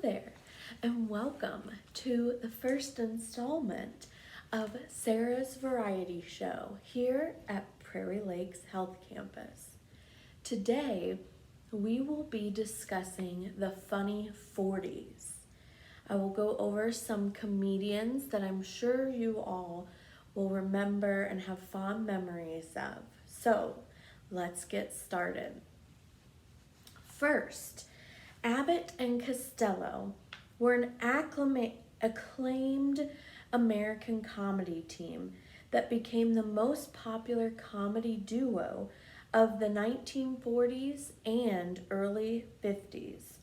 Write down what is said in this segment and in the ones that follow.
there, and welcome to the first installment of Sarah's Variety Show here at Prairie Lakes Health Campus. Today, we will be discussing the funny 40s. I will go over some comedians that I'm sure you all will remember and have fond memories of. So, let's get started. First, Abbott and Costello were an acclaimed American comedy team that became the most popular comedy duo of the 1940s and early 50s.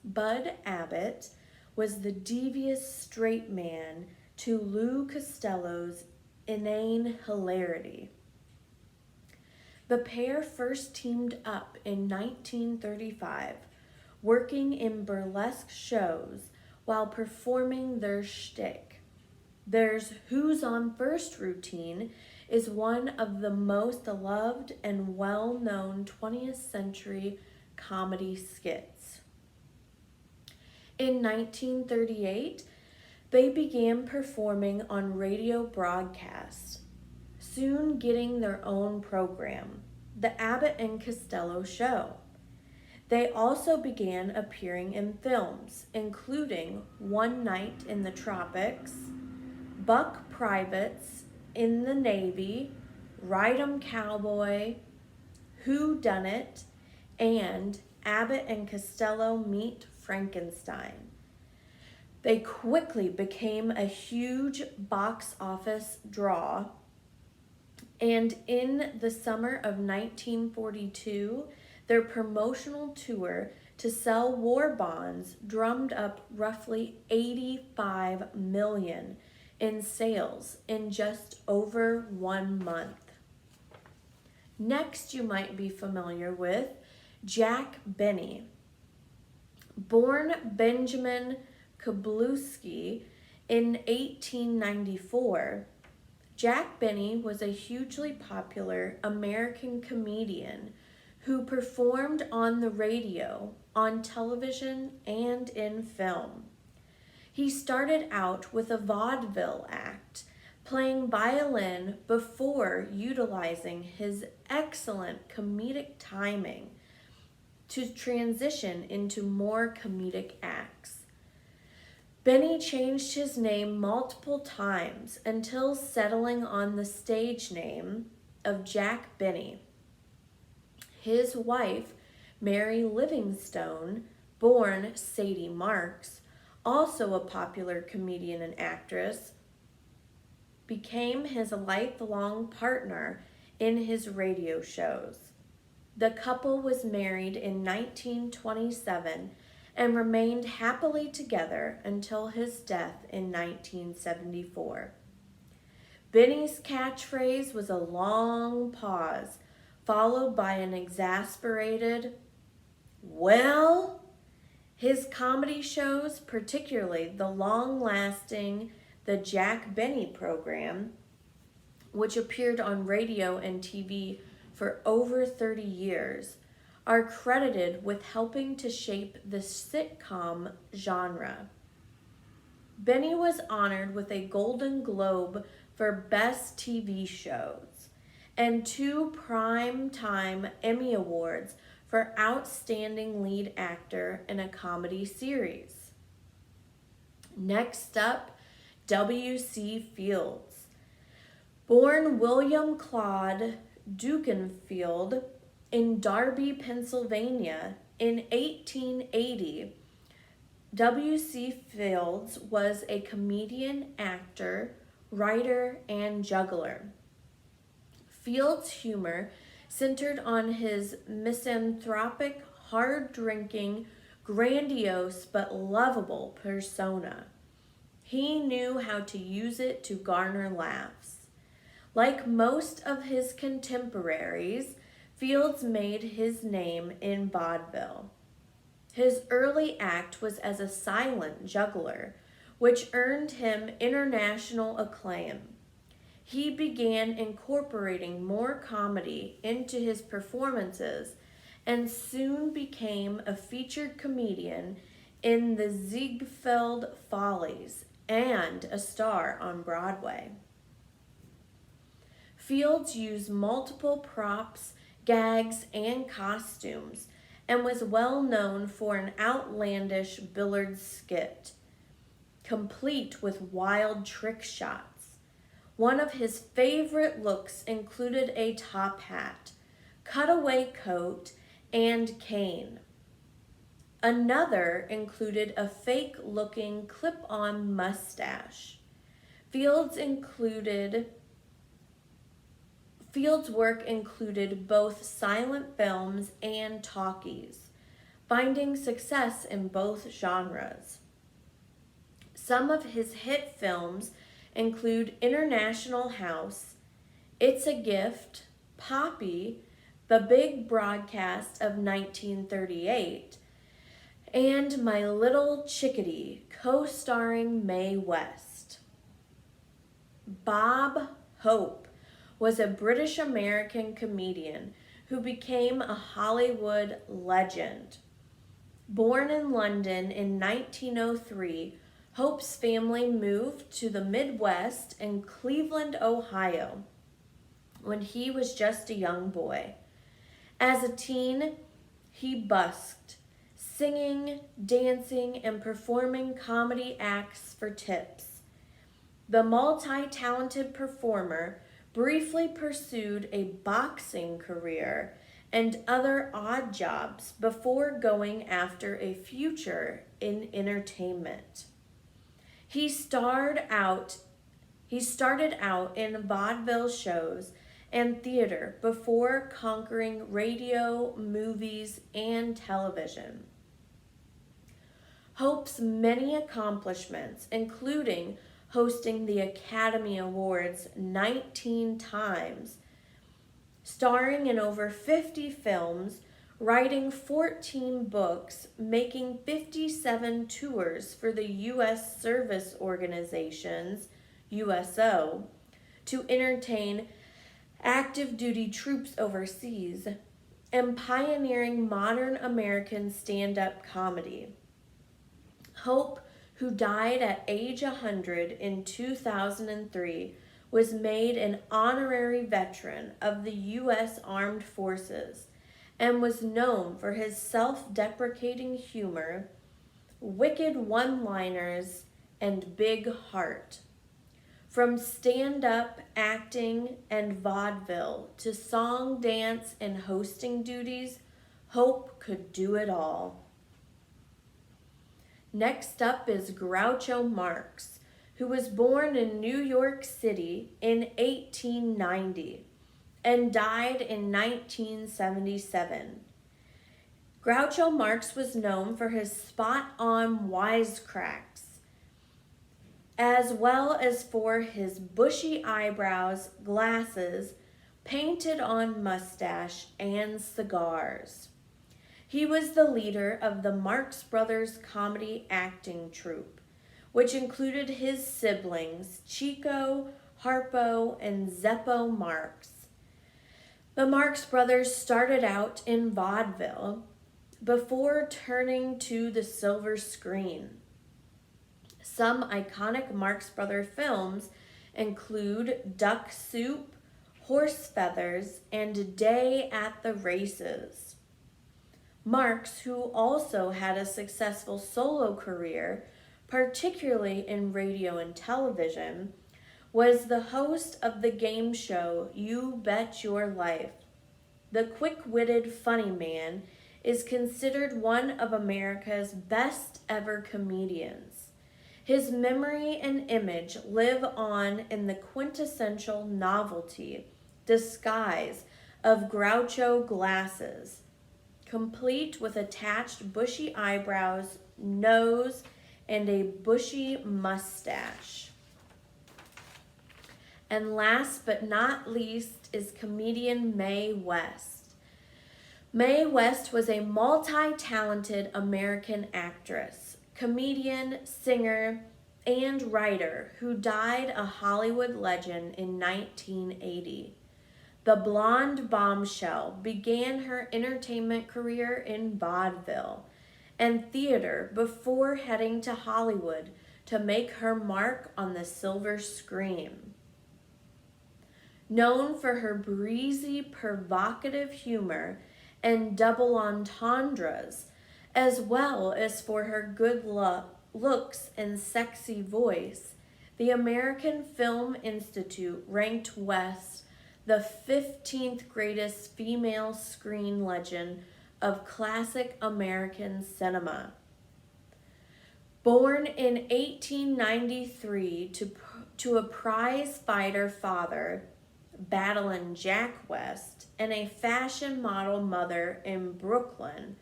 Bud Abbott was the devious straight man to Lou Costello's inane hilarity. The pair first teamed up in 1935, working in burlesque shows while performing their shtick. Their Who's on First routine is one of the most loved and well-known 20th century comedy skits. In 1938, they began performing on radio broadcasts, soon getting their own program, The Abbott and Costello Show. They also began appearing in films, including One Night in the Tropics, Buck Privates in the Navy, Ride 'em Cowboy, Who Done It, and Abbott and Costello Meet Frankenstein. They quickly became a huge box office draw, and in the summer of 1942, their promotional tour to sell war bonds drummed up roughly $85 million in sales in just over 1 month. Next, you might be familiar with Jack Benny. Born Benjamin Kablowski in 1894, Jack Benny was a hugely popular American comedian who performed on the radio, on television, and in film. He started out with a vaudeville act, playing violin before utilizing his excellent comedic timing to transition into more comedic acts. Benny changed his name multiple times until settling on the stage name of Jack Benny. His wife, Mary Livingstone, born Sadie Marks, also a popular comedian and actress, became his lifelong partner in his radio shows. The couple was married in 1927 and remained happily together until his death in 1974. Benny's catchphrase was a long pause, followed by an exasperated, "Well?" His comedy shows, particularly the long-lasting The Jack Benny program, which appeared on radio and TV for over 30 years, are credited with helping to shape the sitcom genre. Benny was honored with a Golden Globe for Best TV Shows and 2 Primetime Emmy Awards for Outstanding Lead Actor in a Comedy Series. Next up, W.C. Fields. Born William Claude Dukenfield in Darby, Pennsylvania in 1880, W.C. Fields was a comedian, actor, writer, and juggler. Fields' humor centered on his misanthropic, hard-drinking, grandiose but lovable persona. He knew how to use it to garner laughs. Like most of his contemporaries, Fields made his name in vaudeville. His early act was as a silent juggler, which earned him international acclaim. He began incorporating more comedy into his performances and soon became a featured comedian in the Ziegfeld Follies and a star on Broadway. Fields used multiple props, gags, and costumes and was well known for an outlandish billiards skit, complete with wild trick shots. One of his favorite looks included a top hat, cutaway coat, and cane. Another included a fake-looking clip-on mustache. Field's work included both silent films and talkies, finding success in both genres. Some of his hit films include International House, It's a Gift, Poppy, The Big Broadcast of 1938, and My Little Chickadee, co-starring Mae West. Bob Hope was a British-American comedian who became a Hollywood legend. Born in London in 1903, Hope's family moved to the Midwest in Cleveland, Ohio, when he was just a young boy. As a teen, he busked, singing, dancing, and performing comedy acts for tips. The multi-talented performer briefly pursued a boxing career and other odd jobs before going after a future in entertainment. He started out in vaudeville shows and theater before conquering radio, movies, and television. Hope's many accomplishments, including hosting the Academy Awards 19 times, starring in over 50 films, writing 14 books, making 57 tours for the U.S. Service Organizations, USO, to entertain active duty troops overseas, and pioneering modern American stand-up comedy. Hope, who died at age 100 in 2003, was made an honorary veteran of the U.S. Armed Forces and was known for his self-deprecating humor, wicked one-liners, and big heart. From stand-up, acting, and vaudeville to song, dance, and hosting duties, Hope could do it all. Next up is Groucho Marx, who was born in New York City in 1890 and died in 1977. Groucho Marx was known for his spot-on wisecracks, as well as for his bushy eyebrows, glasses, painted-on mustache, and cigars. He was the leader of the Marx Brothers comedy acting troupe, which included his siblings Chico, Harpo, and Zeppo Marx. The Marx Brothers started out in vaudeville before turning to the silver screen. Some iconic Marx Brothers films include Duck Soup, Horse Feathers, and Day at the Races. Marx, who also had a successful solo career, particularly in radio and television, was the host of the game show You Bet Your Life. The quick-witted funny man is considered one of America's best ever comedians. His memory and image live on in the quintessential novelty disguise of Groucho glasses, complete with attached bushy eyebrows, nose, and a bushy mustache. And last but not least is comedian Mae West. Mae West was a multi-talented American actress, comedian, singer, and writer who died a Hollywood legend in 1980. The blonde bombshell began her entertainment career in vaudeville and theater before heading to Hollywood to make her mark on the silver screen. Known for her breezy, provocative humor and double entendres, as well as for her good looks and sexy voice, the American Film Institute ranked West the 15th greatest female screen legend of classic American cinema. Born in 1893 to a prize fighter father, battling Jack West, and a fashion model mother in Brooklyn,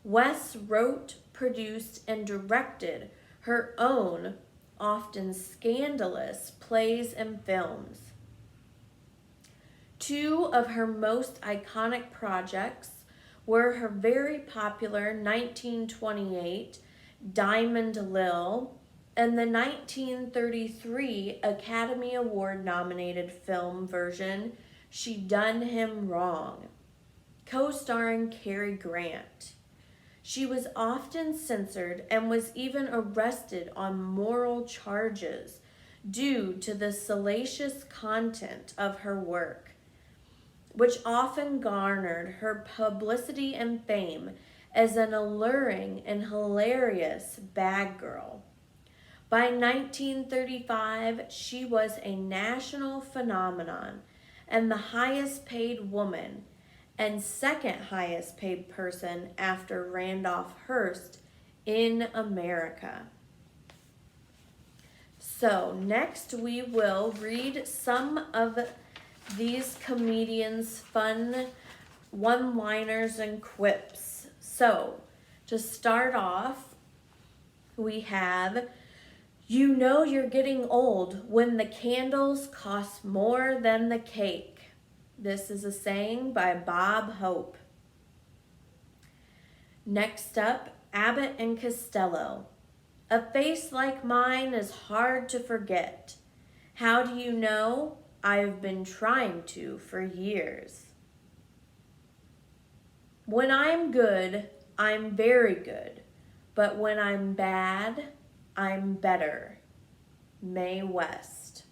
West wrote, produced, and directed her own, often scandalous, plays and films. Two of her most iconic projects were her very popular 1928 Diamond Lil and the 1933 Academy Award nominated film version She Done Him Wrong, co-starring Cary Grant. She was often censored and was even arrested on moral charges due to the salacious content of her work, which often garnered her publicity and fame as an alluring and hilarious bad girl. By 1935, she was a national phenomenon and the highest paid woman and second highest paid person after Randolph Hearst in America. So next we will read some of these comedians' fun one-liners and quips. So to start off, we have, "You know you're getting old when the candles cost more than the cake." This is a saying by Bob Hope. Next up, Abbott and Costello. "A face like mine is hard to forget. How do you know? I've been trying to for years." "When I'm good, I'm very good. But when I'm bad, I'm better." Mae West.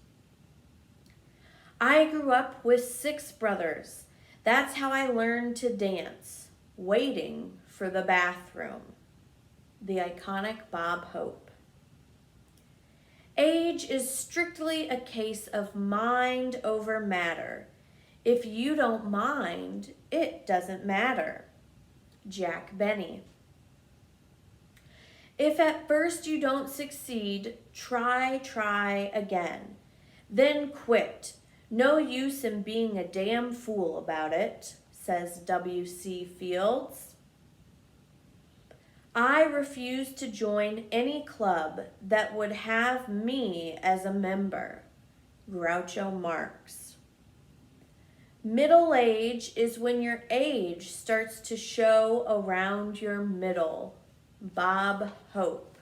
"I grew up with 6 brothers. That's how I learned to dance, waiting for the bathroom." The iconic Bob Hope. "Age is strictly a case of mind over matter. If you don't mind, it doesn't matter." Jack Benny. "If at first you don't succeed, try again. Then quit. No use in being a damn fool about it," says W.C. Fields. "I refuse to join any club that would have me as a member." Groucho Marx. "Middle age is when your age starts to show around your middle." Bob Hope.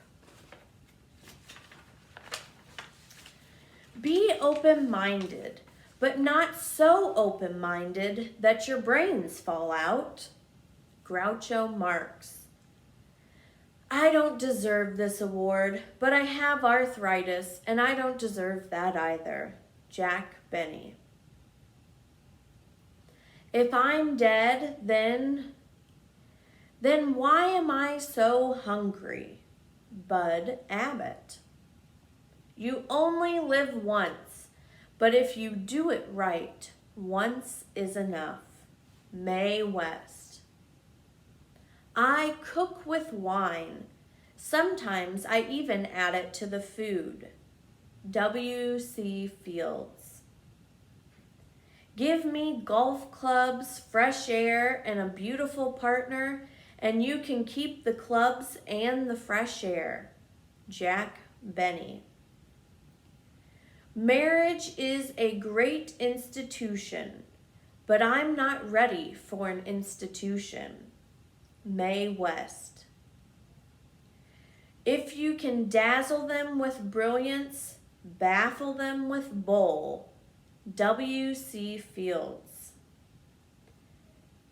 "Be open-minded, but not so open-minded that your brains fall out." Groucho Marx. "I don't deserve this award, but I have arthritis, and I don't deserve that either." Jack Benny. "If I'm dead, then why am I so hungry?" Bud Abbott. "You only live once, but if you do it right, once is enough." Mae West. "I cook with wine. Sometimes I even add it to the food." W.C. Fields. "Give me golf clubs, fresh air, and a beautiful partner, and you can keep the clubs and the fresh air." Jack Benny. "Marriage is a great institution, but I'm not ready for an institution." Mae West. "If you can dazzle them with brilliance, baffle them with bull." W.C. Fields.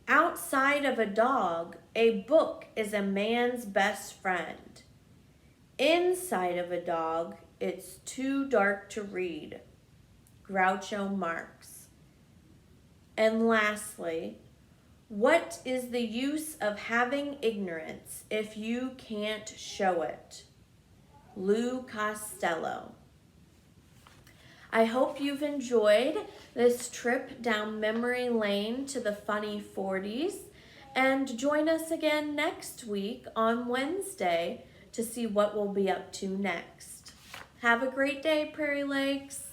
Outside of a dog, a book is a man's best friend. Inside of a dog, it's too dark to read. Groucho Marx. And lastly, what is the use of having ignorance if you can't show it? Lou Costello. I hope you've enjoyed this trip down memory lane to the funny 40s, and join us again next week on Wednesday to see what we'll be up to next. Have a great day, Prairie Lakes.